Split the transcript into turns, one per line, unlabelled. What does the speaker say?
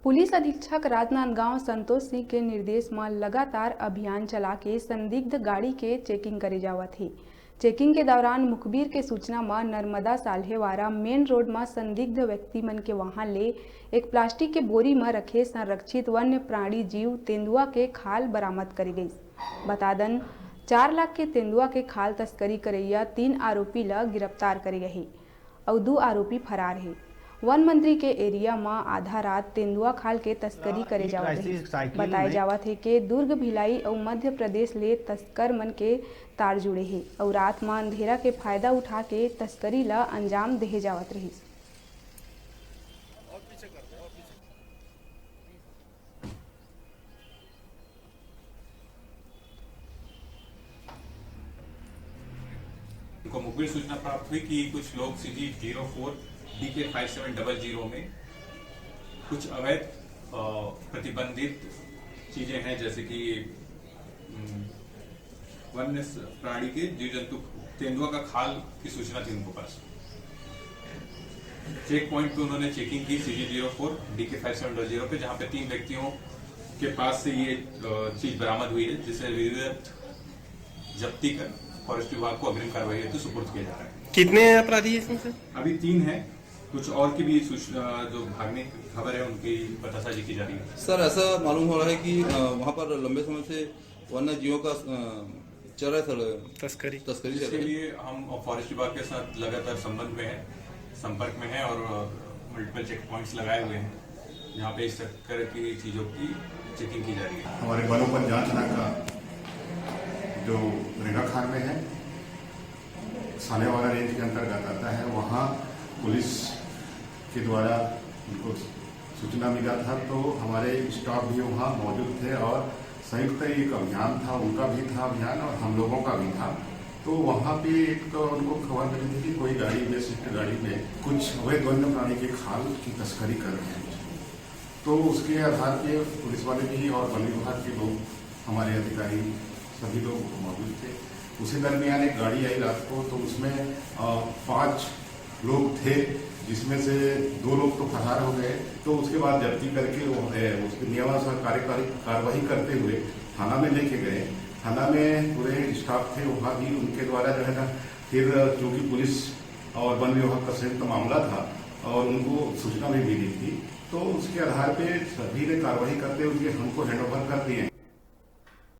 Police अधीक्षक राजनांदगांव संतोष सिंह के निर्देश में लगातार अभियान चला के संदिग्ध गाड़ी के चेकिंग करे जावत है। चेकिंग के दौरान मुखबिर के सूचना में नर्मदा साल्हेवारा मेन रोड में संदिग्ध व्यक्ति मन के वहां ले एक प्लास्टिक के बोरी में रखे संरक्षित वन्य प्राणी जीव तेंदुआ के खाल बरामद करी गई। बता दन 4 लाख के तेंदुआ के खाल तस्करी करैया 3 आरोपी ला गिरफ्तार करे गए और 2 आरोपी फरार है। वन मंत्री के एरिया में आधा रात तेंदुआ खाल के तस्करी करे जावत है। बताए जावत है कि दुर्ग भिलाई और मध्य प्रदेश ले तस्कर मन के तार जुड़े हैं और रात में अंधेरा के फायदा उठा के तस्करी ला अंजाम देहे जावत रही।
उनको मुखबिर सूचना प्राप्त हुई कि कुछ लोग CG04 DK 5700 में कुछ अवैध प्रतिबंधित चीजें हैं, जैसे कि वन्य प्राणी के जीव जंतु तेंदुआ का खाल की सूचना थी उनको पास। चेक पॉइंट पे उन्होंने चेकिंग की CG04 DK 5700 पे, जहां पे 3 व्यक्तियों के पास से ये चीज बरामद हुई है, जिसे विधिवत जब्ती कर फॉरेस्ट विभाग को अग्रिम कार्रवाई हेतु सुपुर्द किया जा रहा है।
कितने अपराधी है इसमें?
अभी 3 हैं, कुछ और की भी सूचना जो भागने की खबर है उनकी पतासाजी की जा रही है।
सर, ऐसा मालूम हो रहा है कि वहाँ पर लंबे समय से वन्य जीवों का चल रहा है सर तस्करी
इसके लिए हम फॉरेस्ट विभाग के साथ लगातार संपर्क में है और मल्टीपल चेक पॉइंट्स लगाए हुए हैं, जहाँ पे इस तरह की चीजों की चेकिंग की जा रही है।
हमारे वनोपन जांच नाका जो रेगाखान में है, सालेवाला रेंज के अंतर्गत आता है, वहाँ पुलिस के द्वारा उनको सूचना मिला था, तो हमारे स्टाफ भी वहाँ मौजूद थे और संयुक्त एक अभियान था, उनका भी था अभियान और हम लोगों का भी था। तो वहाँ पे एक तो उनको खबर मिली थी कि कोई गाड़ी में, स्विफ्ट गाड़ी में कुछ अवैध वन्य प्राणी के खाल की तस्करी कर रहे हैं। तो उसके आधार पे पुलिस वाले भी और वन विभाग के लोग, हमारे अधिकारी सभी लोग मौजूद थे। उसी दरमियान एक गाड़ी आई रात को, तो उसमें 5 लोग थे, जिसमें से 2 लोग तो फरार हो गए। तो उसके बाद जब्ती करके उसके नियमानुसार कार्यवाही करते हुए थाना में लेके गए। थाना में पूरे स्टाफ थे, वहाँ भी उनके द्वारा जो है ना, फिर चूंकि पुलिस और वन विभाग का संयुक्त मामला था और उनको सूचना भी मिली थी, तो उसके आधार पे सभी ने कार्रवाई करते हुए हमको हैंडओवर कर दिए।